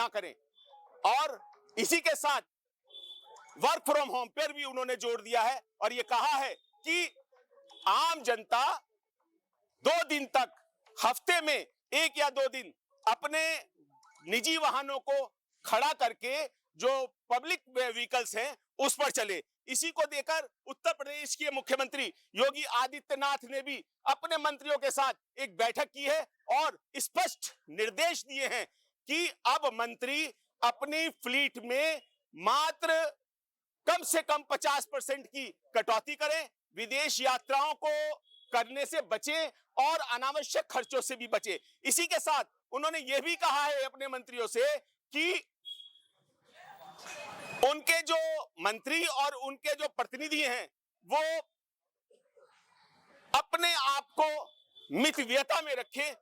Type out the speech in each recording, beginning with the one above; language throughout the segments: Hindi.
ना करें। और इसी के साथ वर्क फ्रॉम होम पर भी उन्होंने जोर दिया है और यह कहा है कि आम जनता 2 दिन तक, हफ्ते में 1 या 2 दिन अपने निजी वाहनों को खड़ा करके जो पब्लिक व्हीकल्स हैं उस पर चले। इसी को देकर उत्तर प्रदेश के मुख्यमंत्री योगी आदित्यनाथ ने भी अपने मंत्रियों के साथ एक बैठक की है और स्पष्ट निर्देश दिए हैं कि अब मंत्री अपनी फ्लीट में मात्र कम से कम 50% की कटौती करें, विदेश यात्राओं को करने से बचे और अनावश्यक खर्चों से भी बचे। इसी के साथ उन्होंने यह भी कहा है अपने मंत्रियों से कि उनके जो मंत्री और उनके जो प्रतिनिधि हैं वो अपने आप को मितव्ययता में रखें,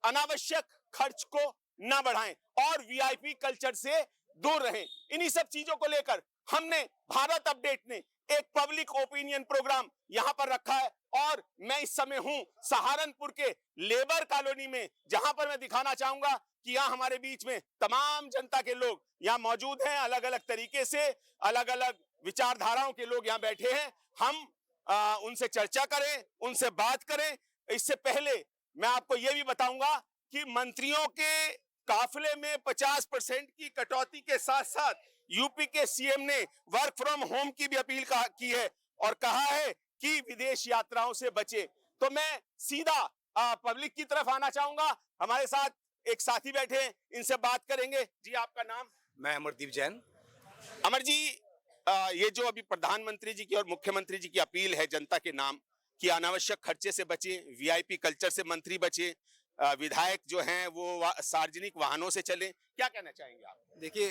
अनावश्यक खर्च को ना बढ़ाएं और वीआईपी कल्चर से दूर रहें। इन्हीं सब चीजों को लेकर हमने भारत अपडेट ने एक पब्लिक ओपिनियन प्रोग्राम यहां पर रखा है और मैं इस समय हूं सहारनपुर के लेबर कॉलोनी में, जहां पर मैं दिखाना चाहूंगा कि यहां हमारे बीच में तमाम जनता के लोग यहां मौजूद हैं, अलग अलग तरीके से, अलग अलग विचारधाराओं के लोग यहां बैठे हैं। हम उनसे चर्चा करें, उनसे बात करें। इससे पहले मैं आपको यह भी बताऊंगा कि मंत्रियों के काफिले में 50% की कटौती के साथ साथ यूपी के सीएम ने वर्क फ्रॉम होम की भी अपील की है और कहा है कि विदेश यात्राओं से बचे। तो मैं सीधा पब्लिक की तरफ आना चाहूंगा। हमारे साथ एक साथी बैठे हैं, इनसे बात करेंगे। जी, आपका नाम? मैं अमरदीप जैन। अमर जी, ये जो अभी प्रधानमंत्री जी की और मुख्यमंत्री जी की अपील है जनता के नाम कि अनावश्यक खर्चे से बचे, वीआईपी कल्चर से मंत्री बचे, विधायक जो हैं वो सार्वजनिक वाहनों से चले, क्या कहना चाहेंगे आप? देखिए,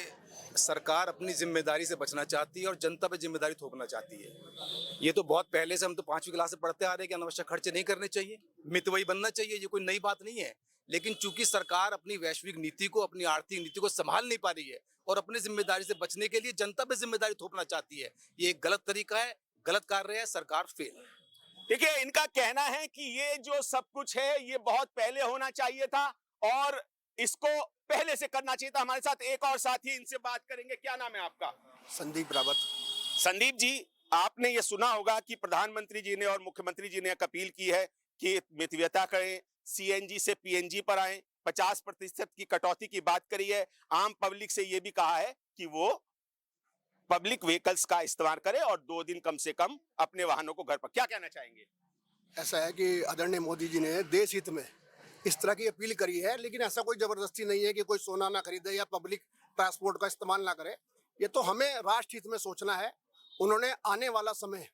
सरकार अपनी जिम्मेदारी से बचना चाहती है और जनता पे जिम्मेदारी थोपना चाहती है। ये तो बहुत पहले से, हम तो 5वीं क्लास से पढ़ते आ रहे हैं कि अनावश्यक खर्चे नहीं करने चाहिए, मितव्ययी बनना चाहिए। ये कोई नई बात नहीं है। लेकिन चूंकि सरकार अपनी वैश्विक नीति को, अपनी आर्थिक नीति को संभाल नहीं पा रही है और अपनी जिम्मेदारी से बचने के लिए जनता पे जिम्मेदारी थोपना चाहती है, ये एक गलत तरीका है, गलत कार्य है, सरकार फेल है। देखिए, इनका कहना है कि ये जो सब कुछ है ये बहुत पहले होना चाहिए था और इसको पहले से करना चाहिए था। हमारे साथ एक और साथी, इनसे बात करेंगे। क्या नाम है आपका? संदीप रावत। संदीप जी, आपने ये सुना होगा कि प्रधानमंत्री जी ने और मुख्यमंत्री जी ने एक अपील की है कि मितव्ययता करें, सीएनजी से पीएनजी पर आए, 50% की कटौती की बात करी है। आम पब्लिक से ये भी कहा है कि वो पब्लिक व्हीकल्स का इस्तेमाल करें और 2 दिन कम से कम अपने वाहनों को घर पर। क्या कहना चाहेंगे? ऐसा है कि आदरणीय मोदी जी ने देश हित में इस तरह की अपील करी है, लेकिन ऐसा कोई जबरदस्ती नहीं है कि कोई सोना ना खरीदे या पब्लिक ट्रांसपोर्ट का इस्तेमाल ना करे। ये तो हमें राष्ट्र हित में सोचना है। उन्होंने आने वाला समय,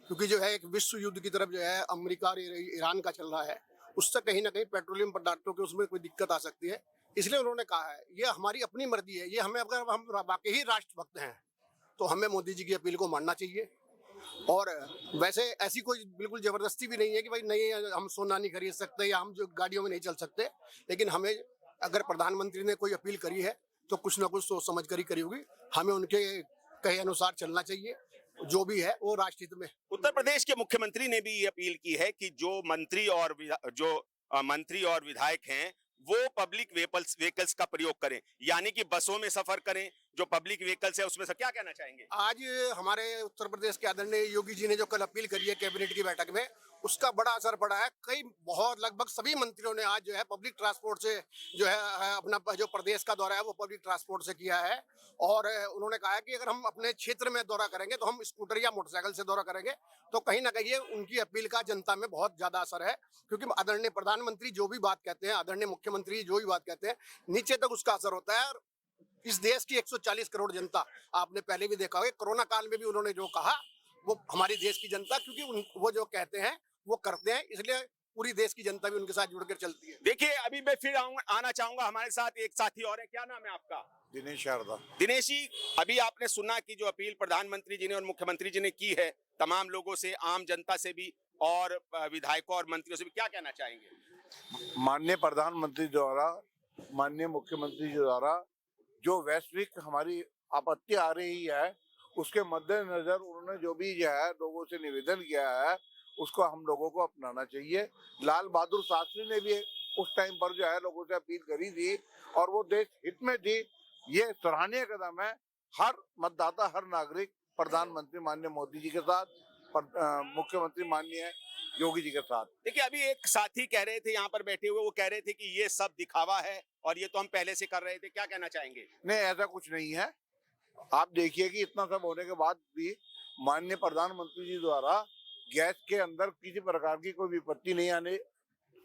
क्योंकि जो है एक विश्व युद्ध की तरफ जो है अमेरिका और ईरान का चल रहा है, उससे कहीं ना कहीं पेट्रोलियम पदार्थों के उसमें कोई दिक्कत आ सकती है। इसलिए उन्होंने कहा है, ये हमारी अपनी मर्जी है। ये हमें, अगर हम वाकई ही राष्ट्रभक्त हैं तो हमें मोदी जी की अपील को मानना चाहिए। और वैसे ऐसी कोई बिल्कुल जबरदस्ती भी नहीं है कि भाई नहीं, हम सोना नहीं खरीद सकते या हम जो गाड़ियों में नहीं चल सकते। लेकिन हमें, अगर प्रधानमंत्री ने कोई अपील करी है तो कुछ ना कुछ सोच समझ कर ही करी होगी। हमें उनके कहे अनुसार चलना चाहिए, जो भी है वो राष्ट्रहित में। उत्तर प्रदेश के मुख्यमंत्री ने भी ये अपील की है कि जो मंत्री और विधायक हैं वो पब्लिक व्हीकल्स का प्रयोग करें, यानी कि बसों में सफर करें, जो पब्लिक व्हीकल्स है उसमें से। क्या कहना चाहेंगे? आज हमारे उत्तर प्रदेश के आदरणीय योगी जी ने जो कल अपील करी है कैबिनेट की बैठक में, उसका बड़ा असर पड़ा है। लगभग सभी मंत्रियों ने आज जो है पब्लिक ट्रांसपोर्ट से जो है अपना जो प्रदेश का दौरा है वो पब्लिक ट्रांसपोर्ट से किया है। और उन्होंने कहा है कि अगर हम अपने क्षेत्र में दौरा करेंगे तो हम स्कूटर या मोटरसाइकिल से दौरा करेंगे। तो कहीं ना कहीं उनकी अपील का जनता में बहुत ज्यादा असर है, क्योंकि आदरणीय प्रधानमंत्री जो भी बात कहते हैं, आदरणीय मुख्यमंत्री जो भी बात कहते हैं, नीचे तक उसका असर होता है। और इस देश की 140 करोड़ जनता, आपने पहले भी देखा होगा, कोरोना काल में भी उन्होंने जो कहा वो हमारी देश की जनता, क्योंकि वो जो कहते हैं वो करते हैं, इसलिए पूरी देश की जनता भी उनके साथ जुड़कर चलती है। देखिए, अभी मैं फिर आना चाहूंगा। हमारे साथ एक साथी और है। क्या नाम है आपका? दिनेश शारदा। दिनेश जी, अभी आपने सुना कि जो अपील प्रधानमंत्री जी ने और मुख्यमंत्री जी ने की है तमाम लोगों से, आम जनता से भी और विधायकों और मंत्रियों से भी, क्या कहना चाहेंगे? माननीय प्रधानमंत्री द्वारा, माननीय मुख्यमंत्री जी द्वारा जो वैश्विक हमारी आपत्ति आ रही है, उसके मद्देनजर उन्होंने जो भी जो है लोगों से निवेदन किया है उसको हम लोगों को अपनाना चाहिए। लाल बहादुर शास्त्री ने भी उस टाइम पर जो है लोगों से अपील करी थी और वो देश हित में थी, ये सराहनीय कदम है। हर मतदाता, हर नागरिक प्रधानमंत्री माननीय मोदी जी के साथ, मुख्यमंत्री माननीय योगी जी के साथ। देखिए, अभी एक साथी कह रहे थे यहाँ पर बैठे हुए, वो कह रहे थे कि ये सब दिखावा है और ये तो हम पहले से कर रहे थे। क्या कहना चाहेंगे? नहीं, ऐसा कुछ नहीं है। आप देखिए कि इतना सब होने के बाद भी माननीय प्रधानमंत्री जी द्वारा गैस के अंदर किसी प्रकार की कोई विपत्ति नहीं आने,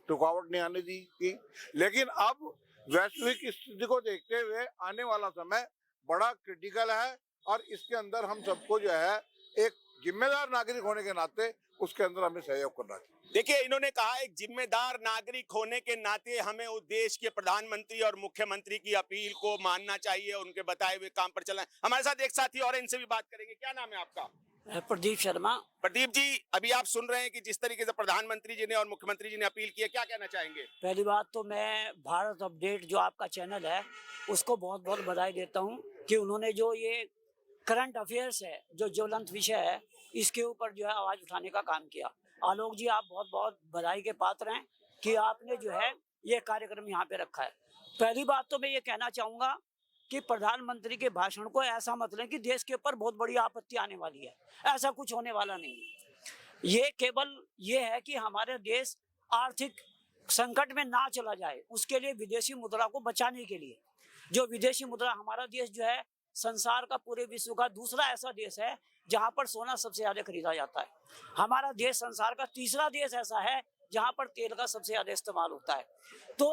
रुकावट नहीं आने दी थी। लेकिन अब वैश्विक स्थिति को देखते हुए आने वाला समय बड़ा क्रिटिकल है और इसके अंदर हम सबको जो है एक जिम्मेदार नागरिक होने के नाते उसके अंदर हमें सहयोग करना चाहिए। देखिए, इन्होंने कहा एक जिम्मेदार नागरिक होने के नाते हमें उस देश के प्रधानमंत्री और मुख्यमंत्री की अपील को मानना चाहिए, उनके बताए हुए काम पर चलना। हमारे साथ एक साथी और, इनसे भी बात करेंगे। क्या नाम है आपका? प्रदीप शर्मा। प्रदीप जी, अभी आप सुन रहे हैं कि जिस तरीके से प्रधानमंत्री जी ने और मुख्यमंत्री जी ने अपील की है, क्या कहना चाहेंगे? पहली बात तो मैं भारत अपडेट जो आपका चैनल है उसको बहुत बहुत बधाई देता हूं कि उन्होंने जो ये करंट अफेयर्स है, जो ज्वलंत विषय है, इसके ऊपर जो है आवाज उठाने का काम किया। आलोक जी, आप बहुत बहुत बधाई के पात्र हैं कि आपने जो है ये कार्यक्रम यहाँ पे रखा है। पहली बात तो मैं ये कहना चाहूंगा कि प्रधानमंत्री के भाषण को ऐसा मत लें कि देश के ऊपर बहुत बड़ी आपत्ति आने वाली है। ऐसा कुछ होने वाला नहीं है। ये केवल ये है कि हमारे देश आर्थिक संकट में ना चला जाए, उसके लिए विदेशी मुद्रा को बचाने के लिए, जो विदेशी मुद्रा, हमारा देश जो है संसार का, पूरे विश्व का दूसरा ऐसा देश है जहां पर सोना सबसे ज्यादा खरीदा जाता है। हमारा देश संसार का तीसरा देश ऐसा है जहां पर तेल का सबसे ज्यादा इस्तेमाल होता है। तो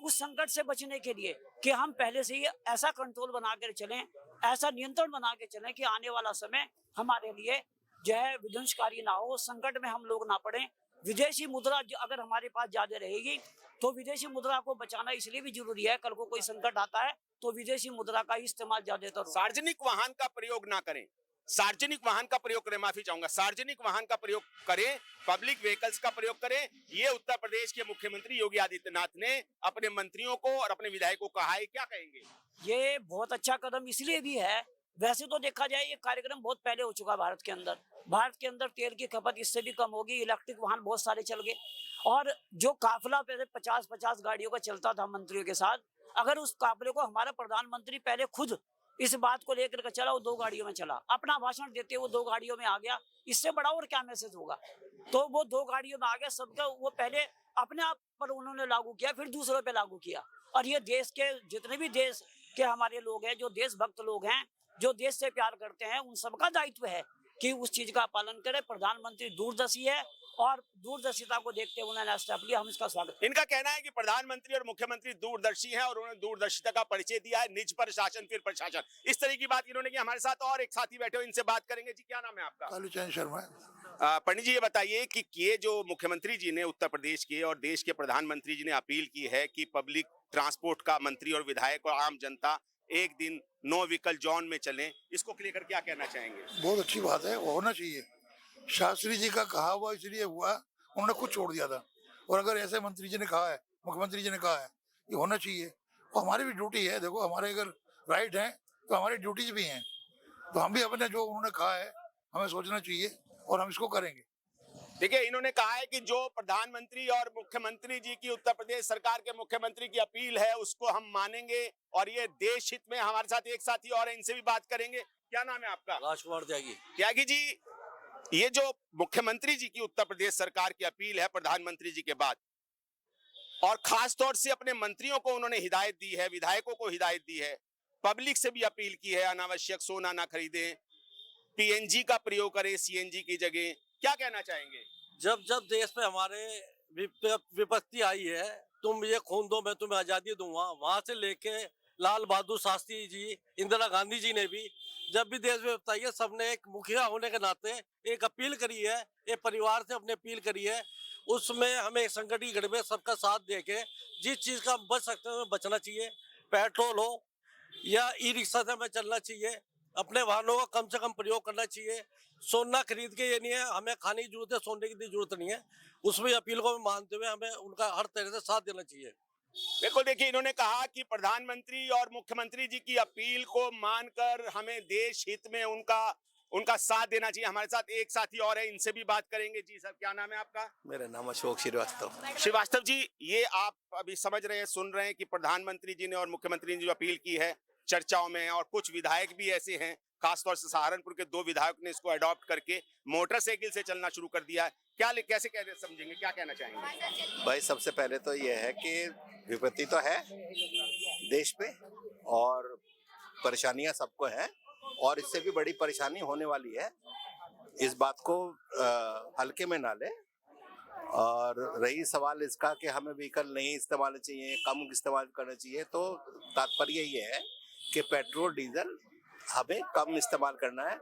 उस संकट से बचने के लिए कि हम पहले से ही ऐसा कंट्रोल बना कर चलें, ऐसा नियंत्रण बना के चलें कि आने वाला समय हमारे लिए जो है विध्वंसकारी ना हो, संकट में हम लोग ना पड़े। विदेशी मुद्रा अगर हमारे पास ज्यादा रहेगी तो विदेशी मुद्रा को बचाना इसलिए भी जरूरी है, कल को कोई संकट आता है तो विदेशी मुद्रा का इस्तेमाल ज्यादातर। सार्वजनिक वाहन का प्रयोग ना करें, सार्वजनिक वाहन का प्रयोग करें, माफी चाहूंगा, सार्वजनिक वाहन का प्रयोग करें, पब्लिक व्हीकल्स का प्रयोग करें। ये उत्तर प्रदेश के मुख्यमंत्री योगी आदित्यनाथ ने अपने मंत्रियों को और अपने विधायकों को कहा है। क्या कहेंगे? ये बहुत अच्छा कदम इसलिए भी है, वैसे तो देखा जाए ये कार्यक्रम बहुत पहले हो चुका है भारत के अंदर। भारत के अंदर तेल की खपत इससे भी कम होगी, इलेक्ट्रिक वाहन बहुत सारे चल गए और जो काफिला पहले 50-50 गाड़ियों का चलता था मंत्रियों के साथ, अगर उस काफिले को हमारा प्रधानमंत्री पहले खुद इस बात को लेकर के चला, वो 2 गाड़ियों में चला, अपना भाषण देते वो 2 गाड़ियों में आ गया, इससे बड़ा और क्या मैसेज होगा? तो वो 2 गाड़ियों में आ गया, सबका वो पहले अपने आप पर उन्होंने लागू किया, फिर दूसरों पे लागू किया। और ये देश के जितने भी देश के हमारे लोग हैं, जो देशभक्त लोग हैं, जो देश से प्यार करते हैं, उन सबका दायित्व है कि उस चीज का पालन करें। प्रधानमंत्री दूरदर्शी है और दूरदर्शिता को देखते हुए उन्होंने स्टेप लिया, हम इसका स्वागत। इनका कहना है कि प्रधानमंत्री और मुख्यमंत्री दूरदर्शी हैं और उन्होंने दूरदर्शिता का परिचय दिया है, निज पर शासन फिर प्रशासन, इस तरह की बात इन्होंने की। हमारे साथ और एक साथी बैठे हो, इनसे बात करेंगे। जी, क्या नाम है आपका? कालूचंद शर्मा। पंडित जी, ये बताइए कि ये जो मुख्यमंत्री जी ने उत्तर प्रदेश के और देश के प्रधानमंत्री जी ने अपील की है कि पब्लिक ट्रांसपोर्ट का मंत्री और विधायक और आम जनता एक दिन नो व्हीकल जोन में चलें, इसको लेकर क्या कहना चाहेंगे? बहुत अच्छी बात है, वो होना चाहिए। शास्त्री जी का कहा हुआ इसलिए हुआ, उन्होंने खुद छोड़ दिया था, और अगर ऐसे मंत्री जी ने कहा है, मुख्यमंत्री जी ने कहा है, ये होना चाहिए। और हमारी भी ड्यूटी है, देखो हमारे अगर राइट हैं तो हमारी ड्यूटीज भी हैं, तो हम भी अपने जो उन्होंने कहा है हमें सोचना चाहिए और हम इसको करेंगे। देखिए, इन्होंने कहा है कि जो प्रधानमंत्री और मुख्यमंत्री जी की, उत्तर प्रदेश सरकार के मुख्यमंत्री की अपील है उसको हम मानेंगे और ये देश हित में। हमारे साथ एक साथी और है, इनसे भी बात करेंगे। क्या नाम है आपका? राजकुमार त्यागी। त्यागी जी, ये जो मुख्यमंत्री जी की उत्तर प्रदेश सरकार की अपील है प्रधानमंत्री जी के बाद, और खास तौर से अपने मंत्रियों को उन्होंने हिदायत दी है, विधायकों को हिदायत दी है, पब्लिक से भी अपील की है अनावश्यक सोना ना खरीदें, पीएनजी का प्रयोग करें सीएनजी की जगह, क्या कहना चाहेंगे? जब जब देश पे हमारे विपत्ति आई है, तुम ये खून दो मैं तुम्हें आजादी दूंगा, वहां से लेके लाल बहादुर शास्त्री जी, इंदिरा गांधी जी ने भी जब भी देश में विपत्ति आई है, सबने एक मुखिया होने के नाते एक अपील करी है, एक परिवार से अपने अपील करी है। उसमें हमें संकट की घड़ी में सबका साथ देके जिस चीज का हम बच सकते हैं बचना चाहिए। पेट्रोल हो या ई रिक्शा से हमें चलना चाहिए, अपने वाहनों का कम से कम प्रयोग करना चाहिए। सोना खरीद के ये नहीं है हमें खाने की जरूरत है, सोने की जरूरत नहीं है। उसमें अपील को मानते हुए हमें उनका हर तरह से साथ देना चाहिए। बिल्कुल, देखिए इन्होंने कहा कि प्रधानमंत्री और मुख्यमंत्री जी की अपील को मानकर हमें देश हित में उनका साथ देना चाहिए। हमारे साथ एक साथी और है, इनसे भी बात करेंगे। जी सर, क्या नाम है आपका? मेरा नाम अशोक श्रीवास्तव। श्रीवास्तव जी, ये आप अभी समझ रहे हैं, सुन रहे हैं कि प्रधानमंत्री जी ने और मुख्यमंत्री ने जो अपील की है, चर्चाओं में है और कुछ विधायक भी ऐसे हैं, खासतौर से सहारनपुर के 2 विधायक ने इसको अडॉप्ट करके मोटरसाइकिल से चलना शुरू कर दिया है। कैसे समझेंगे, क्या कहना चाहेंगे? भाई सबसे पहले तो ये है कि विपत्ति तो है देश पे और परेशानियां सबको हैं और इससे भी बड़ी परेशानी होने वाली है। इस बात को हल्के में ना ले। और रही सवाल इसका कि हमें व्हीकल नहीं इस्तेमाल चाहिए, कम इस्तेमाल करना चाहिए, तो तात्पर्य ये है कि पेट्रोल डीजल हमें कम इस्तेमाल करना है,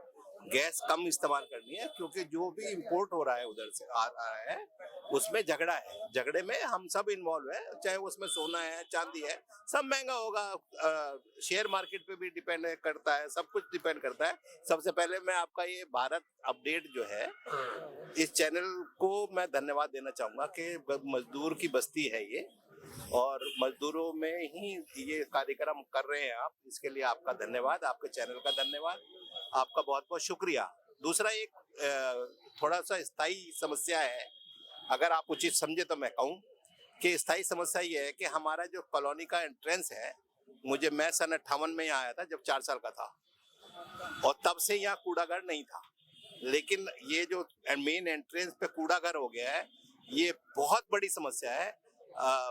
गैस कम इस्तेमाल करनी है, क्योंकि जो भी इंपोर्ट हो रहा है उधर से आ रहा है उसमें झगड़ा है। झगड़े में हम सब इन्वॉल्व है, चाहे उसमें सोना है, चांदी है, सब महंगा होगा। शेयर मार्केट पे भी डिपेंड करता है, सब कुछ डिपेंड करता है। सबसे पहले मैं आपका ये भारत अपडेट जो है, इस चैनल को मैं धन्यवाद देना चाहूंगा कि मजदूर की बस्ती है ये और मजदूरों में ही ये कार्यक्रम कर रहे हैं आप। इसके लिए आपका धन्यवाद, आपके चैनल का धन्यवाद, आपका बहुत बहुत शुक्रिया। दूसरा एक थोड़ा सा स्थायी समस्या है, अगर आप उचित समझे तो मैं कहूँ कि स्थायी समस्या ये है कि हमारा जो कॉलोनी का एंट्रेंस है, मैं सन 58 में यहाँ आया था जब 4 साल का था और तब से यहाँ कूड़ाघर नहीं था, लेकिन ये जो मेन एंट्रेंस पे कूड़ाघर हो गया है, ये बहुत बड़ी समस्या है।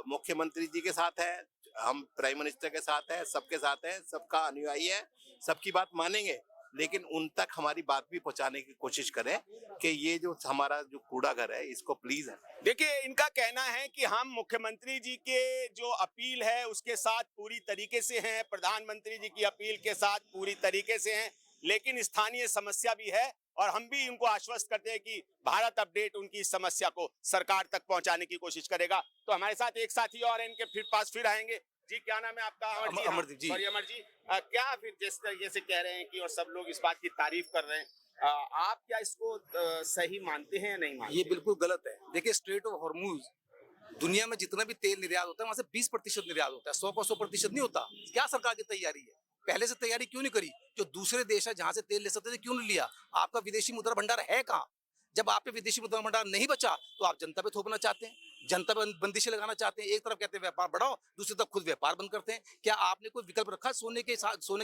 मुख्यमंत्री जी के साथ है, हम प्राइम मिनिस्टर के साथ है, सबके साथ है, सबका अनुयायी है, सबकी बात मानेंगे, लेकिन उन तक हमारी बात भी पहुंचाने की कोशिश करें कि ये जो हमारा जो कूड़ाघर है इसको प्लीज है। देखिए, इनका कहना है कि हम मुख्यमंत्री जी के जो अपील है उसके साथ पूरी तरीके से हैं, प्रधानमंत्री जी की अपील के साथ पूरी तरीके से हैं, लेकिन स्थानीय समस्या भी है और हम भी उनको आश्वस्त करते हैं कि भारत अपडेट उनकी समस्या को सरकार तक पहुंचाने की कोशिश करेगा। तो हमारे साथ एक साथी और इनके पास फिर आएंगे। जी, क्या नाम है आपका? अमरदीप जी। अमर जी, क्या फिर जिस तरीके से कह रहे हैं कि और सब लोग इस बात की तारीफ कर रहे हैं, आप क्या इसको सही मानते हैं या नहीं मानते? ये बिल्कुल गलत है। देखिए, स्ट्रेट ऑफ हॉर्मुज दुनिया में जितना भी तेल निर्यात होता है वहां से 20% निर्यात होता है, 100 का 100% नहीं होता। क्या सरकार की तैयारी है? पहले से तैयारी क्यों नहीं करी? जो दूसरे देश है जहां से तेल ले सकते थे क्यों नहीं लिया? आपका विदेशी मुद्रा भंडार है कहाँ? जब आप पे विदेशी मुद्रा भंडार नहीं बचा तो आप जनता पे थोपना चाहते हैं, जनता पर बंदिशें लगाना चाहते हैं। एक तरफ कहते हैं व्यापार बढ़ाओ, दूसरी तरफ खुद व्यापार बंद करते हैं। क्या आपने कोई विकल्प रखा? सोने के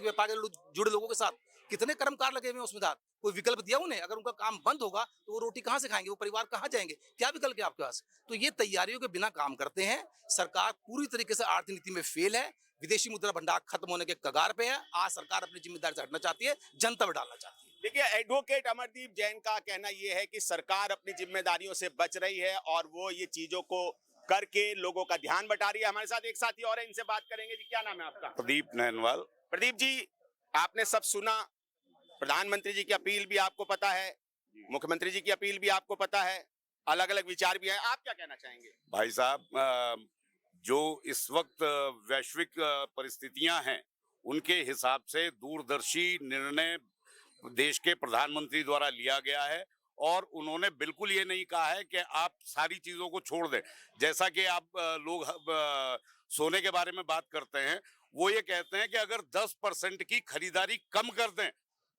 व्यापार के जुड़े लोगों के साथ कितने कर्मकार लगे हुए हैं उसमें, कोई विकल्प दिया उन्हें? अगर उनका काम बंद होगा तो वो रोटी कहाँ से खाएंगे, वो परिवार कहाँ जाएंगे? क्या विकल्प है आपके पास? तो ये तैयारियों के बिना काम करते हैं। सरकार पूरी तरीके से आर्थिक नीति में फेल है, विदेशी मुद्रा भंडार खत्म होने के कगार पे है। आज सरकार अपनी जिम्मेदारी से हटना चाहती है, जनता में डालना चाहती है। देखिए, एडवोकेट अमरदीप जैन का कहना यह है कि सरकार अपनी जिम्मेदारियों से बच रही है और वो ये चीजों को करके लोगों का ध्यान बटा रही है। हमारे साथ एक साथी और है, इनसे बात करेंगे। जी, क्या नाम है आपका? प्रदीप नैनवाल। प्रदीप जी, आपने सब सुना, प्रधानमंत्री जी की अपील भी आपको पता है, मुख्यमंत्री जी की अपील भी आपको पता है, अलग अलग विचार भी है, आप क्या कहना चाहेंगे? भाई साहब, जो इस वक्त वैश्विक परिस्थितियां हैं उनके हिसाब से दूरदर्शी निर्णय देश के प्रधानमंत्री द्वारा लिया गया है और उन्होंने बिल्कुल ये नहीं कहा है कि आप सारी चीजों को छोड़ दें। जैसा कि आप लोग सोने के बारे में बात करते हैं, वो ये कहते हैं कि अगर 10% की खरीदारी कम कर दें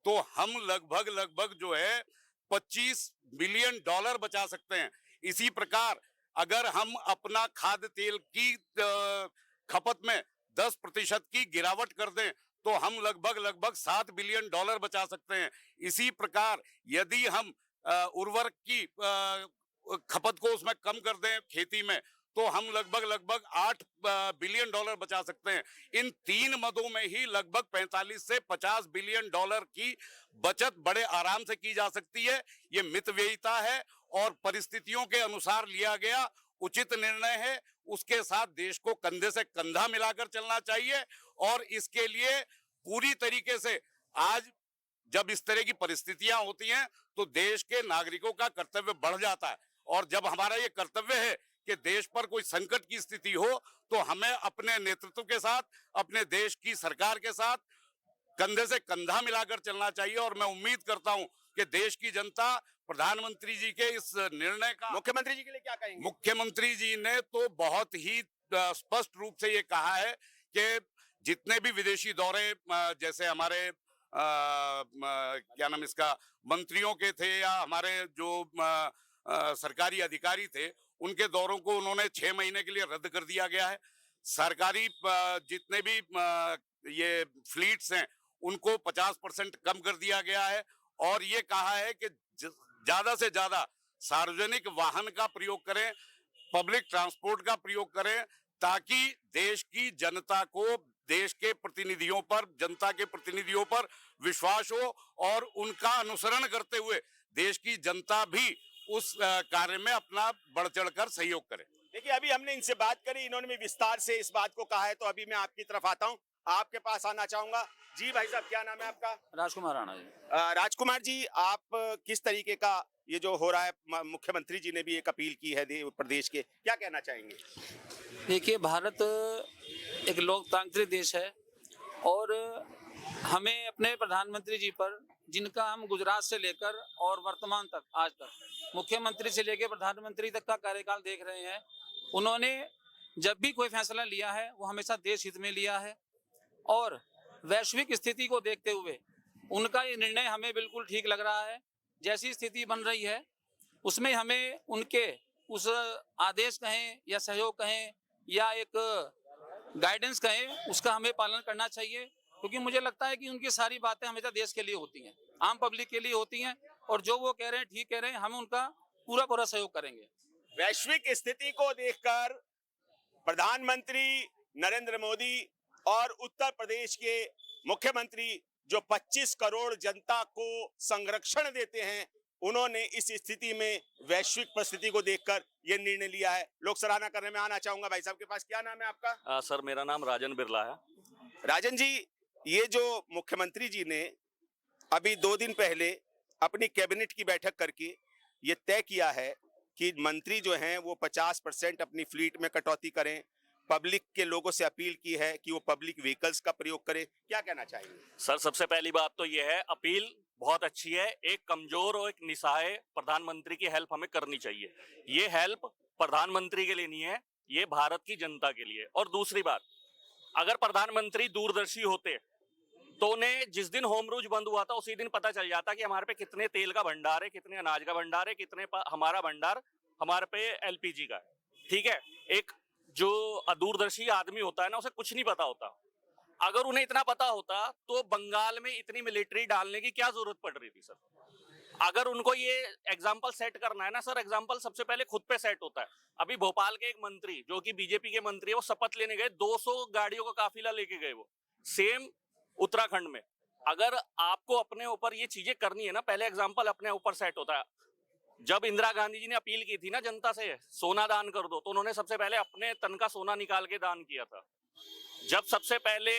तो हम लगभग जो है $25 बिलियन बचा सकते हैं। इसी प्रकार अगर हम अपना खाद्य तेल की खपत में 10% की गिरावट कर दें तो हम लगभग $7 बिलियन बचा सकते हैं। इसी प्रकार यदि हम उर्वरक की खपत को उसमें कम कर दें खेती में तो हम लगभग $8 बिलियन बचा सकते हैं। इन 3 मदों में ही लगभग 45 से 50 बिलियन की बचत बड़े आराम से की जा सकती है। ये मितव्ययिता है और परिस्थितियों के अनुसार लिया गया उचित निर्णय है। उसके साथ देश को कंधे से कंधा मिलाकर चलना चाहिए और इसके लिए पूरी तरीके से आज जब इस तरह की परिस्थितियां होती हैं तो देश के नागरिकों का कर्तव्य बढ़ जाता है और जब हमारा ये कर्तव्य है कि देश पर कोई संकट की स्थिति हो तो हमें अपने नेतृत्व के साथ, अपने देश की सरकार के साथ कंधे से कंधा मिलाकर चलना चाहिए। और मैं उम्मीद करता हूं कि देश की जनता प्रधानमंत्री जी के इस निर्णय का, मुख्यमंत्री जी के लिए क्या कहेंगे? मुख्यमंत्री जी ने तो बहुत ही स्पष्ट रूप से ये कहा है कि जितने भी विदेशी दौरे जैसे हमारे क्या नाम इसका मंत्रियों के थे या हमारे जो सरकारी अधिकारी थे, उनके दौरों को उन्होंने 6 महीने के लिए रद्द कर दिया गया है। सरकारी जितने भी ये फ्लीट्स हैं उनको 50% कम कर दिया गया है और ये कहा है कि ज्यादा से ज्यादा सार्वजनिक वाहन का प्रयोग करें, पब्लिक ट्रांसपोर्ट का प्रयोग करें, ताकि देश की जनता को देश के प्रतिनिधियों पर, जनता के प्रतिनिधियों पर विश्वास हो और उनका अनुसरण करते हुए देश की जनता भी उस कार्य में अपना बढ़ चढ़कर सहयोग करे। देखिए, अभी हमने इनसे बात करी, इन्होंने भी विस्तार से इस बात को कहा है, तो अभी मैं आपकी तरफ आता हूं, आपके पास आना चाहूंगा। जी भाई साहब, क्या नाम है आपका? राजकुमार राणा जी। राजकुमार जी, आप किस तरीके का ये जो हो रहा है, मुख्यमंत्री जी ने भी एक अपील की है प्रदेश के, क्या कहना चाहेंगे? देखिए, भारत एक लोकतांत्रिक देश है और हमें अपने प्रधानमंत्री जी पर, जिनका हम गुजरात से लेकर और वर्तमान तक, आज तक मुख्यमंत्री से लेकर प्रधानमंत्री तक का कार्यकाल देख रहे हैं, उन्होंने जब भी कोई फैसला लिया है वो हमेशा देश हित में लिया है और वैश्विक स्थिति को देखते हुए उनका ये निर्णय हमें बिल्कुल ठीक लग रहा है। जैसी स्थिति बन रही है उसमें हमें उनके उस आदेश कहें या सहयोग कहें या एक गाइडेंस कहें, उसका हमें पालन करना चाहिए, क्योंकि मुझे लगता है कि उनकी सारी बातें हमेशा देश के लिए होती हैं, आम पब्लिक के लिए होती हैं और जो वो कह रहे हैं ठीक कह रहे हैं, हम उनका पूरा सहयोग करेंगे। वैश्विक स्थिति को देखकर प्रधानमंत्री नरेंद्र मोदी और उत्तर प्रदेश के मुख्यमंत्री जो 25 करोड़ जनता को संरक्षण देते हैं, उन्होंने इस स्थिति में वैश्विक परिस्थिति को देखकर यह निर्णय लिया है। लोक सराहना करने में आना चाहूंगा। भाई साहब के पास, क्या नाम है आपका? सर, मेरा नाम राजन बिरला है। राजन जी, ये जो मुख्यमंत्री जी ने अभी 2 दिन पहले अपनी कैबिनेट की बैठक करके ये तय किया है कि मंत्री जो हैं वो 50% अपनी फ्लीट में कटौती करें, पब्लिक के लोगों से अपील की है कि वो पब्लिक व्हीकल्स का प्रयोग करें, क्या कहना चाहेंगे? सर, सबसे पहली बात तो ये है, अपील बहुत अच्छी है। एक कमजोर और एक निसहाय प्रधानमंत्री की हेल्प हमें करनी चाहिए। ये हेल्प प्रधानमंत्री के लिए नहीं है, ये भारत की जनता के लिए। और दूसरी बात, अगर प्रधानमंत्री दूरदर्शी होते तो उन्हें जिस दिन होम रूज बंद हुआ था उसी दिन पता चल जाता कि हमारे पे कितने तेल का भंडार है, कितने अनाज का भंडार है, कितने हमारा भंडार हमारे पे एलपीजी का है। ठीक है, एक जो दूरदर्शी आदमी होता है ना, उसे कुछ नहीं पता होता। अगर उन्हें इतना पता होता तो बंगाल में इतनी मिलिट्री डालने की क्या जरूरत पड़ रही थी सर? अगर उनको ये एग्जाम्पल सेट करना है ना सर, एग्जाम्पल सबसे पहले खुद पे सेट होता है। अभी भोपाल के एक मंत्री जो कि बीजेपी के मंत्री है, वो शपथ लेने गए, 200 गाड़ियों का काफिला लेके गए। वो सेम उत्तराखंड में, अगर आपको अपने ऊपर ये चीजें करनी है ना, पहले एग्जाम्पल अपने ऊपर सेट होता है। जब इंदिरा गांधी जी ने अपील की थी ना जनता से, सोना दान कर दो, तो उन्होंने सबसे पहले अपने तन का सोना निकाल के दान किया था। जब सबसे पहले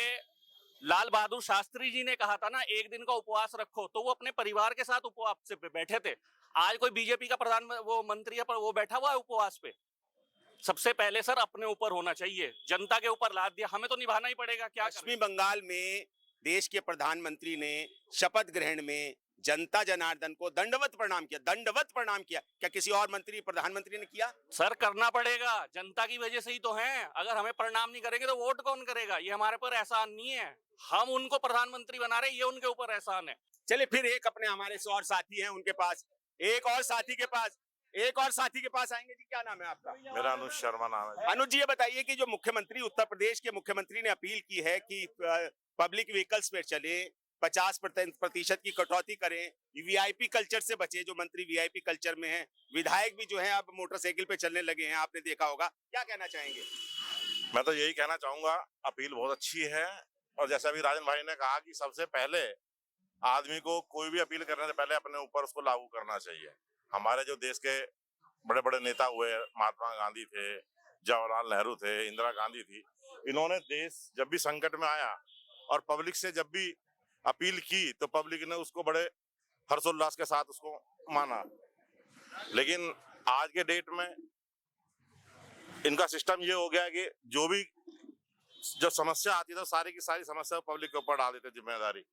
लाल बहादुर शास्त्री जी ने कहा था ना, 1 दिन का उपवास रखो, तो वो अपने परिवार के साथ उपवास से बैठे थे। आज कोई बीजेपी का वो मंत्री है पर वो बैठा हुआ है उपवास पे। सबसे पहले सर अपने ऊपर होना चाहिए, जनता के ऊपर लाद दिया, हमें तो निभाना ही पड़ेगा। क्या पश्चिमी बंगाल में देश के प्रधानमंत्री ने शपथ ग्रहण में जनता जनार्दन को दंडवत प्रणाम किया। क्या किसी और मंत्री, प्रधानमंत्री ने किया? सर, करना पड़ेगा, जनता की वजह से ही तो हैं। अगर हमें प्रणाम नहीं करेंगे तो वोट कौन करेगा? ये हमारे पर एहसान नहीं है, हम उनको प्रधानमंत्री बना रहे, ये उनके ऊपर एहसान है। चलिए, फिर एक अपने हमारे और साथी हैं, उनके पास एक और साथी के पास आएंगे। जी, क्या नाम है आपका? मेरा अनुज शर्मा नाम है। अनुज जी, ये बताइए कि जो मुख्यमंत्री, उत्तर प्रदेश के मुख्यमंत्री ने अपील की है कि पब्लिक व्हीकल्स पे चले, 50% की कटौती करें, वीआईपी कल्चर से बचे, जो मंत्री वीआईपी कल्चर में हैं, विधायक भी जो है अब मोटरसाइकिल पे चलने लगे हैं, आपने देखा होगा, क्या कहना चाहेंगे? मैं तो यही कहना चाहूंगा, अपील बहुत अच्छी है और जैसा भी राजन भाई ने कहा कि सबसे पहले आदमी को कोई भी अपील करने से पहले अपने ऊपर उसको लागू करना चाहिए। हमारे जो देश के बड़े बड़े नेता हुए, महात्मा गांधी थे, जवाहरलाल नेहरू थे, इंदिरा गांधी थी, इन्होंने देश जब भी संकट में आया और पब्लिक से जब भी अपील की तो पब्लिक ने उसको बड़े हर्षोल्लास के साथ उसको माना। लेकिन आज के डेट में इनका सिस्टम ये हो गया कि जो समस्या आती है तो सारी की सारी समस्या पब्लिक के ऊपर डाल देते जिम्मेदारी।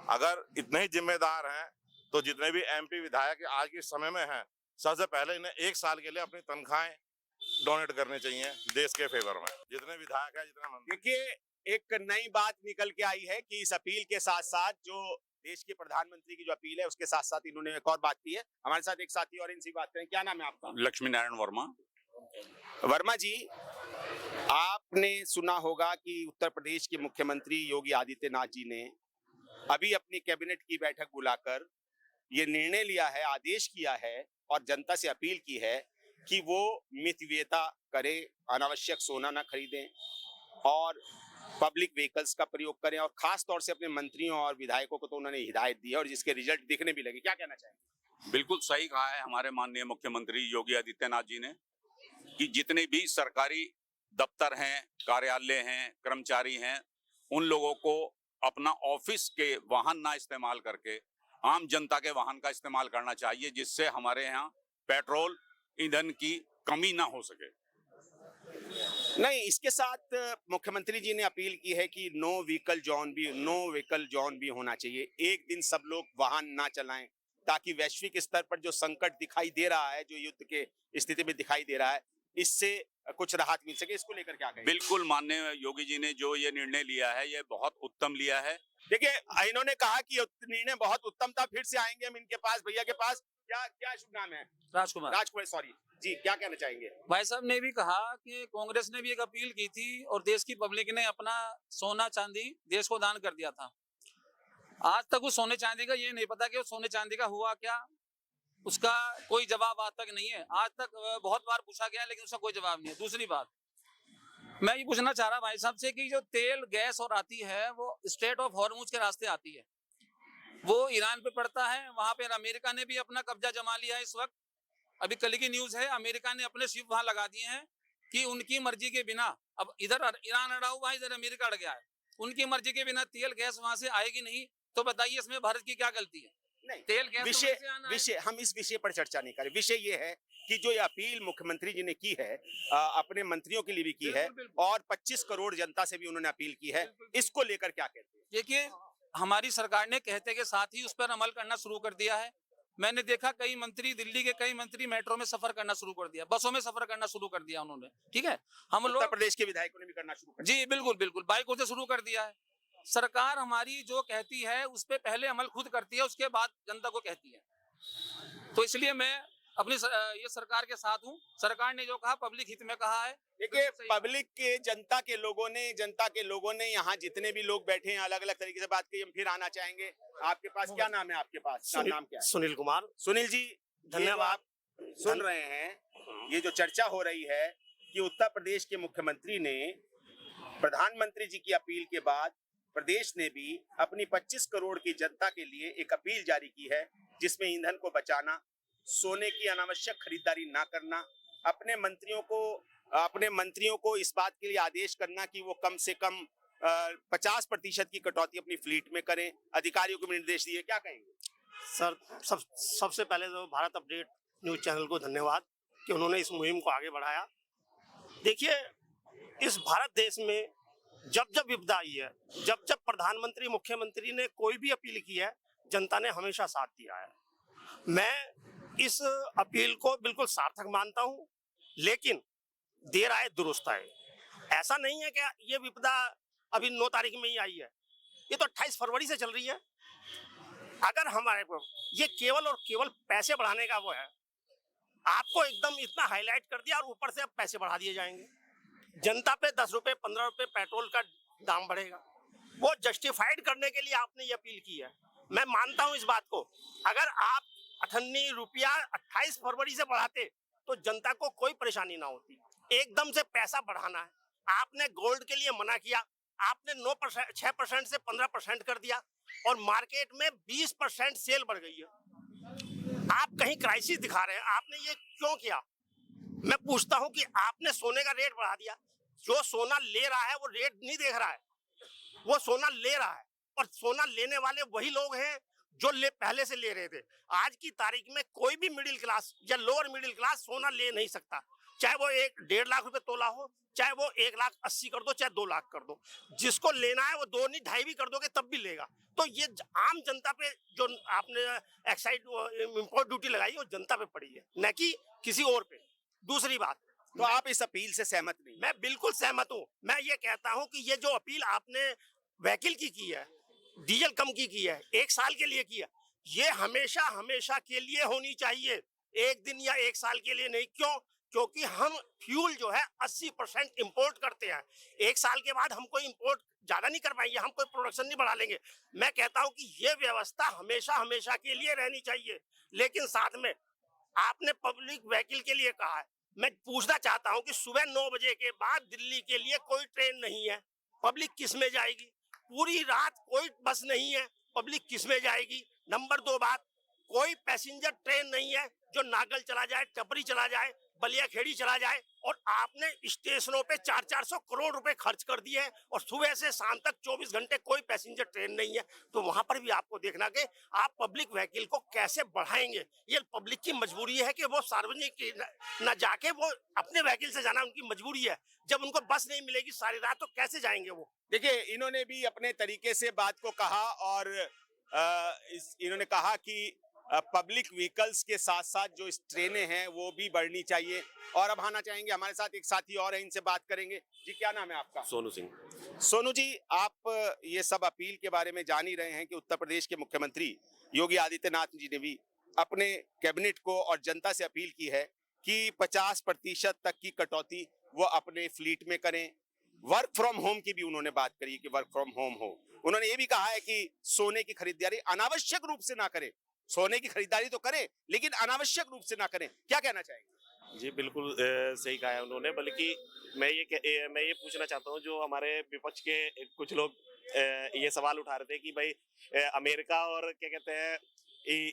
अगर इतने ही जिम्मेदार हैं तो जितने भी एमपी विधायक आज के समय में हैं, सबसे पहले इन्हें 1 साल के लिए अपनी तनख्वाहें डोनेट करनी चाहिए देश के फेवर में, जितने विधायक है, जितना मंत्री। देखिए, एक नई बात निकल के आई है कि इस अपील के साथ साथ जो देश के प्रधानमंत्री की जो अपील है उसके साथ साथ इन्होंने एक और बात की है। हमारे साथ एक साथी और इनसे बात करें। क्या नाम है आपका? लक्ष्मी नारायण वर्मा। वर्मा जी, आपने सुना होगा कि उत्तर प्रदेश के मुख्यमंत्री योगी आदित्यनाथ जी ने अभी अपनी कैबिनेट की बैठक बुलाकर ये निर्णय लिया है, आदेश किया है और जनता से अपील की है कि वो मितव्ययता करें, अनावश्यक सोना ना खरीदें और पब्लिक व्हीकल्स का प्रयोग करें। और खास तौर से अपने मंत्रियों और विधायकों को तो उन्होंने हिदायत दी है और जिसके रिजल्ट दिखने भी लगे। क्या कहना चाहेंगे? बिल्कुल सही कहा है हमारे माननीय मुख्यमंत्री योगी आदित्यनाथ जी ने कि जितने भी सरकारी दफ्तर हैं, कार्यालय हैं, कर्मचारी हैं, उन लोगों को अपना ऑफिस के वाहन ना इस्तेमाल करके आम जनता के वाहन का इस्तेमाल करना चाहिए, जिससे हमारे यहाँ पेट्रोल ईंधन की कमी ना हो सके। नहीं, इसके साथ मुख्यमंत्री जी ने अपील की है कि नो व्हीकल जोन भी होना चाहिए। एक दिन सब लोग वाहन ना चलाएं ताकि वैश्विक स्तर पर जो संकट दिखाई दे रहा है, जो युद्ध के स्थिति में दिखाई दे रहा है, इससे कुछ राहत मिल सके। इसको लेकर क्या कहें? बिल्कुल माननीय योगी जी ने जो ये निर्णय लिया है, ये बहुत उत्तम लिया है। देखिए, इन्होंने कहा कि निर्णय बहुत उत्तम था। फिर से आएंगे हम इनके पास, भैया के पास। क्या शुभ नाम है? राजकुमार, सॉरी जी, क्या कहना चाहेंगे? भाई साहब ने भी कहा कि कांग्रेस ने भी एक अपील की थी और देश की पब्लिक ने अपना सोना चांदी देश को दान कर दिया था। आज तक उस सोने चांदी का ये नहीं पता कि उस सोने चांदी का हुआ क्या, उसका कोई जवाब आज तक नहीं है। आज तक बहुत बार पूछा गया लेकिन उसका कोई जवाब नहीं है। दूसरी बात, मैं ये पूछना चाह रहा भाई साहब से कि जो तेल गैस और आती है वो स्ट्रेट ऑफ हॉर्मुज के रास्ते आती है, वो ईरान पे पड़ता है। वहां पे अमेरिका ने भी अपना कब्जा जमा लिया है। इस वक्त अभी कल की न्यूज है, अमेरिका ने अपने शिप वहां लगा दिए हैं कि उनकी मर्जी के बिना, अब इधर ईरान अड़ा हुआ है, इधर अमेरिका अड़ गया है, उनकी मर्जी के बिना तेल गैस वहां से आएगी नहीं। तो बताइए इसमें भारत की क्या गलती है? नहीं, तेल गैस विषय हम इस विषय पर चर्चा नहीं करें। विषय ये है कि जो ये अपील मुख्यमंत्री जी ने की है, अपने मंत्रियों के लिए भी की है और 25 करोड़ जनता से भी उन्होंने अपील की है, इसको लेकर क्या कहते हैं? देखिए, हमारी सरकार ने कहते के साथ ही उस पर अमल करना शुरू कर दिया है। मैंने देखा कई मंत्री, दिल्ली के कई मंत्री मेट्रो में सफर करना शुरू कर दिया, बसों में सफर करना शुरू कर दिया उन्होंने। ठीक है, हम लोग उत्तर प्रदेश के विधायकों ने भी करना शुरू कर दिया। जी बिल्कुल, बाइकों से शुरू कर दिया है। सरकार हमारी जो कहती है उस पे पहले अमल खुद करती है, उसके बाद जनता को कहती है। तो इसलिए मैं अपनी ये सरकार के साथ हूँ। सरकार ने जो कहा पब्लिक हित में कहा है। देखिए, पब्लिक के जनता के लोगों ने यहाँ जितने भी लोग बैठे हैं अलग अलग तरीके से बात की। हम फिर आना चाहेंगे आपके पास। क्या नाम है आपके पास? नाम क्या है? सुनील कुमार। सुनील जी, धन्यवाद। सुन रहे हैं ये जो चर्चा हो रही है कि उत्तर प्रदेश के मुख्यमंत्री ने प्रधानमंत्री जी की अपील के बाद प्रदेश ने भी अपनी 25 करोड़ की जनता के लिए एक अपील जारी की है, जिसमें ईंधन को बचाना, सोने की अनावश्यक खरीदारी ना करना, अपने मंत्रियों को इस बात के लिए आदेश करना कि वो कम से कम 50% की कटौती अपनी फ्लीट में करें। अधिकारियों को भी निर्देश दिए। क्या कहेंगे? सर, सबसे पहले तो भारत अपडेट न्यूज चैनल को धन्यवाद कि उन्होंने इस मुहिम को आगे बढ़ाया। देखिए, इस भारत देश में जब विपदा आई है, जब प्रधानमंत्री, मुख्यमंत्री ने कोई भी अपील की है, जनता ने हमेशा साथ दिया है। मैं इस अपील को बिल्कुल सार्थक मानता हूं, लेकिन देर आए दुरुस्त आए। ऐसा नहीं है कि ये विपदा अभी 9 तारीख में ही आई है, ये तो 28 फरवरी से चल रही है। अगर हमारे को ये केवल और केवल पैसे बढ़ाने का वो है, आपको एकदम इतना हाईलाइट कर दिया और ऊपर से अब पैसे बढ़ा दिए जाएंगे। जनता पे 10 रुपए 15 रुपए पेट्रोल का दाम बढ़ेगा, वो जस्टिफाइड करने के लिए आपने ये अपील की है। मैं मानता हूं इस बात को। अगर आप 98 रुपया 28 फरवरी से बढ़ाते तो जनता को कोई परेशानी ना होती। एकदम से पैसा बढ़ाना है। आपने गोल्ड के लिए मना किया, आपने 6% से 15% कर दिया और मार्केट में 20% सेल बढ़ गई है। आप कहीं क्राइसिस दिखा रहे हैं। आपने ये क्यों किया? मैं पूछता हूं कि आपने सोने का रेट बढ़ा दिया। जो सोना ले रहा है वो रेट नहीं देख रहा है, वो सोना ले रहा है और सोना लेने वाले वही लोग हैं जो पहले से ले रहे थे। आज की तारीख में कोई भी मिडिल क्लास या लोअर मिडिल क्लास सोना ले नहीं सकता, चाहे वो 1-1.5 लाख रुपए तोला हो, चाहे वो 1,80,000 कर दो, चाहे 2 लाख कर दो। जिसको लेना है वो 2 नहीं 2.5 भी कर दोगे तब भी लेगा। तो ये आम जनता पे जो आपने एक्साइड इम्पोर्ट ड्यूटी लगाई है वो जनता पे पड़ी है, न कि किसी और पे। दूसरी बात, तो आप इस अपील से सहमत नहीं? मैं बिल्कुल सहमत हूं। मैं ये कहता हूं कि ये जो अपील आपने व्हीकल की है, डीजल कम की है, 1 साल के लिए की है, ये हमेशा के लिए होनी चाहिए। एक दिन या 1 साल के लिए नहीं। क्यों? क्योंकि हम फ्यूल जो है 80% इंपोर्ट करते हैं। एक साल के बाद हम कोई इंपोर्ट ज्यादा नहीं कर पाएंगे, हम कोई प्रोडक्शन नहीं बढ़ा लेंगे। मैं कहता हूं कि ये व्यवस्था हमेशा हमेशा के लिए रहनी चाहिए। लेकिन साथ में आपने पब्लिक व्हीकल के लिए कहा है, मैं पूछना चाहता हूं कि सुबह 9 बजे के बाद दिल्ली के लिए कोई ट्रेन नहीं है, पब्लिक किस में जाएगी? पूरी रात कोई बस नहीं है, पब्लिक किस में जाएगी? नंबर 2 बात, कोई पैसेंजर ट्रेन नहीं है जो नागल चला जाए, टपरी चला जाए, बलिया खेड़ी चला जाए, और आपने स्टेशनों पे 400-400 करोड़ रुपए खर्च कर दिए हैं और सुबह से शाम तक 24 घंटे कोई पैसेंजर ट्रेन नहीं है। तो वहां पर भी आपको देखना कि आप पब्लिक व्हीकल को कैसे बढ़ाएंगे। ये पब्लिक की मजबूरी है कि वो सार्वजनिक न जाके वो अपने व्हीकल से जाना उनकी मजबूरी है। जब उनको बस नहीं मिलेगी सारी रात तो कैसे जाएंगे वो? देखिए, इन्होंने भी अपने तरीके से बात को कहा और इन्होंने कहा कि पब्लिक व्हीकल्स के साथ साथ जो ट्रेनें हैं वो भी बढ़नी चाहिए। और अब आना चाहेंगे हमारे साथ एक साथी और है, इनसे बात करेंगे। जी, क्या नाम है आपका? सोनू सिंह। सोनू जी, आप ये सब अपील के बारे में जान ही रहे हैं कि उत्तर प्रदेश के मुख्यमंत्री योगी आदित्यनाथ जी ने भी अपने कैबिनेट को और जनता से अपील की है कि 50% तक की कटौती वो अपने फ्लीट में करें। वर्क फ्रॉम होम की भी उन्होंने बात करी कि वर्क फ्रॉम होम हो। उन्होंने ये भी कहा है कि सोने की खरीदारी अनावश्यक रूप से ना करें। सोने की खरीदारी तो करें लेकिन अनावश्यक रूप से ना करें। क्या कहना चाहेंगे? जी बिल्कुल सही कहा है उन्होंने। बल्कि मैं ये पूछना चाहता हूँ, जो हमारे विपक्ष के कुछ लोग ये सवाल उठा रहे थे कि भाई अमेरिका और क्या कहते हैं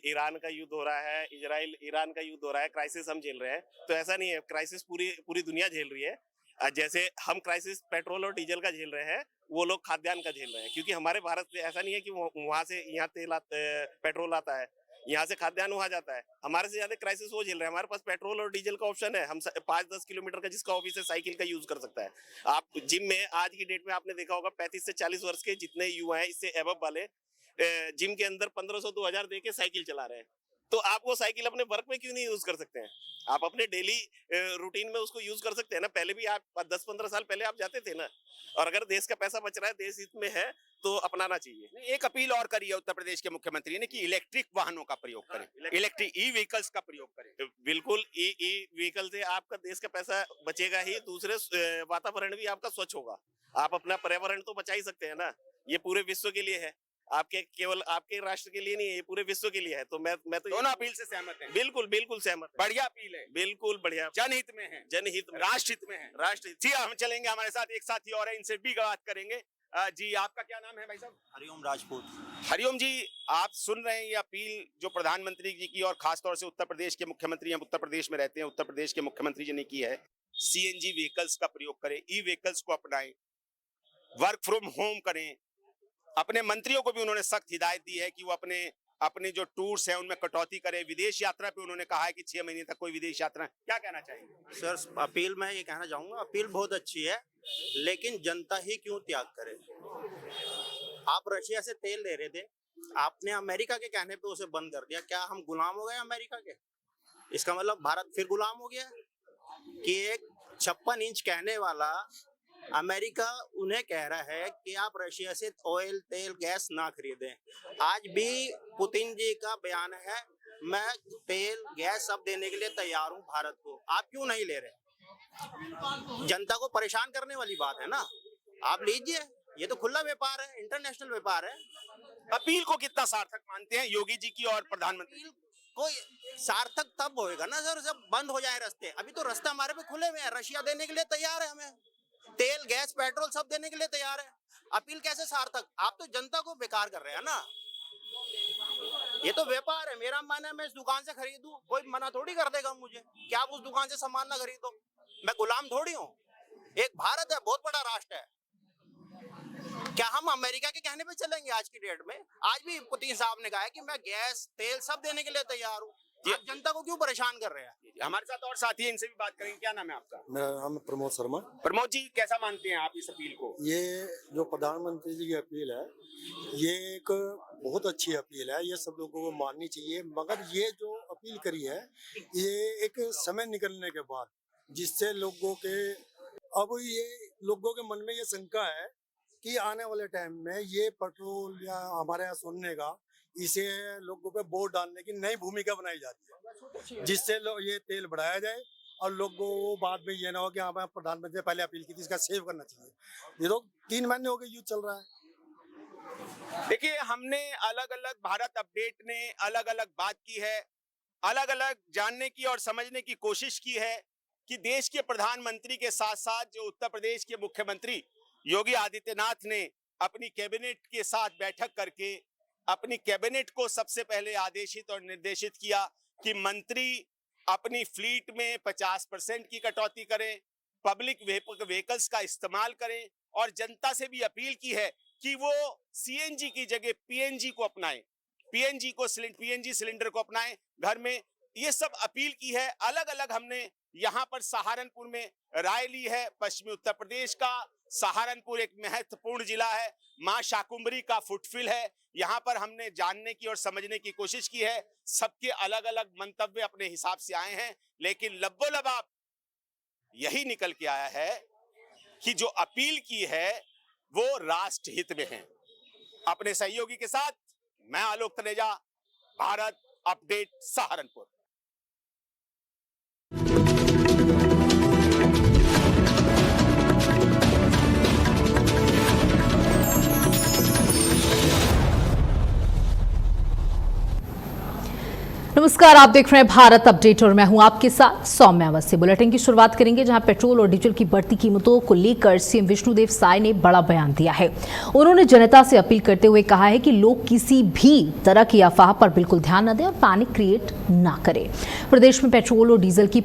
ईरान का युद्ध हो रहा है, इजराइल ईरान का युद्ध हो रहा है, क्राइसिस हम झेल रहे हैं। तो ऐसा नहीं है, क्राइसिस पूरी दुनिया झेल रही है। जैसे हम क्राइसिस पेट्रोल और डीजल का झेल रहे हैं, वो लोग खाद्यान्न का झेल रहे हैं। क्योंकि हमारे भारत से ऐसा नहीं है कि वहां से यहाँ पेट्रोल आता है, यहाँ से खाद्यान्न वहां जाता है। हमारे से ज्यादा क्राइसिस वो झेल रहे हैं। हमारे पास पेट्रोल और डीजल का ऑप्शन है। हम 5-10 किलोमीटर का जिसका ऑफिस है साइकिल का यूज कर सकता है। आप जिम में आज की डेट में आपने देखा होगा 35 से 40 वर्ष के जितने युवा हैं, इससे एबव वाले जिम के अंदर 1500-2000 दे के साइकिल चला रहे हैं। तो आप वो साइकिल अपने वर्क में क्यों नहीं यूज कर सकते हैं? आप अपने डेली रूटीन में उसको यूज कर सकते हैं ना। पहले भी आप 10-15 साल पहले आप जाते थे ना। और अगर देश का पैसा बच रहा है, देश हित में है, तो अपनाना चाहिए। एक अपील और करी है उत्तर प्रदेश के मुख्यमंत्री ने कि इलेक्ट्रिक वाहनों का प्रयोग करें, इलेक्ट्रिक ई व्हीकल्स का प्रयोग करें। बिल्कुल, ई व्हीकल से आपका देश का पैसा बचेगा ही, दूसरे वातावरण भी आपका स्वच्छ होगा। आप अपना पर्यावरण तो बचा ही सकते हैं ना। ये पूरे विश्व के लिए है, केवल आपके राष्ट्र के लिए नहीं है, ये पूरे विश्व के लिए है। तो मैं तो दोनों अपील से सहमत हैं? बिल्कुल सहमत। बढ़िया अपील है, बिल्कुल बढ़िया, जनहित में है, जनहित में, राष्ट्रहित में है, राष्ट्रहित। जी, हम चलेंगे, हमारे साथ एक साथी और है, इनसे भी बात करेंगे। जी, आपका क्या नाम है भाई साहब? हरिओम राजपूत। हरिओम जी, आप सुन रहे हैं ये अपील जो प्रधानमंत्री जी की और खासतौर से उत्तर प्रदेश के मुख्यमंत्री, हम उत्तर प्रदेश में रहते हैं, उत्तर प्रदेश के मुख्यमंत्री जी ने की है। सीएनजी व्हीकल्स का प्रयोग करें, ई व्हीकल्स को अपनाएं, वर्क फ्रॉम होम करें। अपने मंत्रियों को भी उन्होंने सख्त हिदायत दी है कि वो अपने जो टूर्स हैं उनमें कटौती करें। विदेश यात्रा पे उन्होंने कहा है कि 6 महीने तक कोई विदेश यात्रा। क्या कहना चाहेंगे? सर, अपील मैं ये कहना चाहूंगा, अपील बहुत अच्छी है, लेकिन जनता ही क्यों त्याग करे। आप रशिया से तेल ले रहे थे, आपने अमेरिका के कहने पे उसे बंद कर दिया। क्या हम गुलाम हो गए अमेरिका के? इसका मतलब भारत फिर गुलाम हो गया कि एक 56 इंच कहने वाला अमेरिका उन्हें कह रहा है कि आप रशिया से ऑयल, तेल, गैस ना खरीदें। आज भी पुतिन जी का बयान है, मैं तेल, गैस सब देने के लिए तैयार हूं भारत को। आप क्यों नहीं ले रहे? जनता को परेशान करने वाली बात है ना। आप लीजिए, ये तो खुला व्यापार है, इंटरनेशनल व्यापार है। अपील को कितना सार्थक मानते हैं योगी जी की और प्रधानमंत्री? कोई सार्थक तब होएगा ना सर, जब बंद हो जाए रास्ते। अभी तो रास्ते हमारे पे खुले हुए हैं, रशिया देने के लिए तैयार है, हमें तेल, गैस, पेट्रोल सब देने के लिए तैयार है। अपील कैसे सार्थक? आप तो जनता को बेकार कर रहे हैं ना। ये तो व्यापार है। मेरा मानना है मैं इस दुकान से खरीदूं, कोई मना थोड़ी कर देगा मुझे कि आप उस दुकान से सामान ना खरीदो। मैं गुलाम थोड़ी हूँ। एक भारत है, बहुत बड़ा राष्ट्र है। क्या हम अमेरिका के कहने पे चलेंगे? आज की डेट में आज भी पुतिन साहब ने कहा है कि मैं गैस, तेल सब देने के लिए तैयार हूँ। आप जनता को क्यों परेशान कर रहे हैं? हमारे साथ और साथी हैं, इनसे भी बात करेंगे। क्या नाम है आपका? मेरा नाम प्रमोद शर्मा। प्रमोद जी, कैसा मानते हैं आप इस अपील को? ये जो प्रधानमंत्री जी की अपील है, ये एक बहुत अच्छी अपील है, ये सब लोगों को माननी चाहिए। मगर ये जो अपील करी है, ये एक समय निकलने के बाद, जिससे लोगों के मन में ये शंका है कि आने वाले टाइम में ये पेट्रोल या हमारे यहाँ सुनने का, इसे लोगों पे वोट डालने की नई भूमिका बनाई जाती है, जिससे ये तेल बढ़ाया जाए और लोगों को बाद में ये ना हो कि हाँ मैं प्रधानमंत्री ने पहले अपील की थी, इसका सेव करना चाहिए। ये तो 3 महीने हो गए युद्ध चल रहा है। देखिए, हमने अलग अलग, भारत अपडेट ने अलग अलग बात की है, अलग अलग जानने की और समझने की कोशिश की है कि देश के प्रधानमंत्री के साथ साथ जो उत्तर प्रदेश के मुख्यमंत्री योगी आदित्यनाथ ने अपनी कैबिनेट के साथ बैठक करके अपनी कैबिनेट को सबसे पहले आदेशित और निर्देशित किया कि मंत्री अपनी फ्लीट में 50% की कटौती करें, पब्लिक व्हीकल्स का इस्तेमाल करें और जनता से भी अपील की है कि वो सीएनजी की जगह पीएनजी को अपनाएं, पीएनजी सिलेंडर को अपनाएं घर में। ये सब अपील की है। अलग अलग हमने यहाँ पर सहारनपुर में राय ली है। पश्चिमी उत्तर प्रदेश का सहारनपुर एक महत्वपूर्ण जिला है, मां शाकुंभरी का फुटफिल है। यहाँ पर हमने जानने की और समझने की कोशिश की है। सबके अलग अलग मंतव्य अपने हिसाब से आए हैं, लेकिन लब्बो-लबाब यही निकल के आया है कि जो अपील की है वो राष्ट्र हित में है। अपने सहयोगी के साथ मैं आलोक तनेजा, भारत अपडेट, सहारनपुर। नमस्कार, आप देख रहे हैं भारत अपडेट और मैं हूं आपके साथ सौम्या अवस्थी। बुलेटिन की शुरुआत करेंगे जहां पेट्रोल और डीजल की बढ़ती कीमतों को लेकर सीएम विष्णुदेव साय ने बड़ा बयान दिया है। उन्होंने जनता से अपील करते हुए कहा है कि लोग किसी भी तरह की अफवाह पर बिल्कुल ध्यान न दें और पैनिक क्रिएट ना करें। प्रदेश में पेट्रोल और डीजल की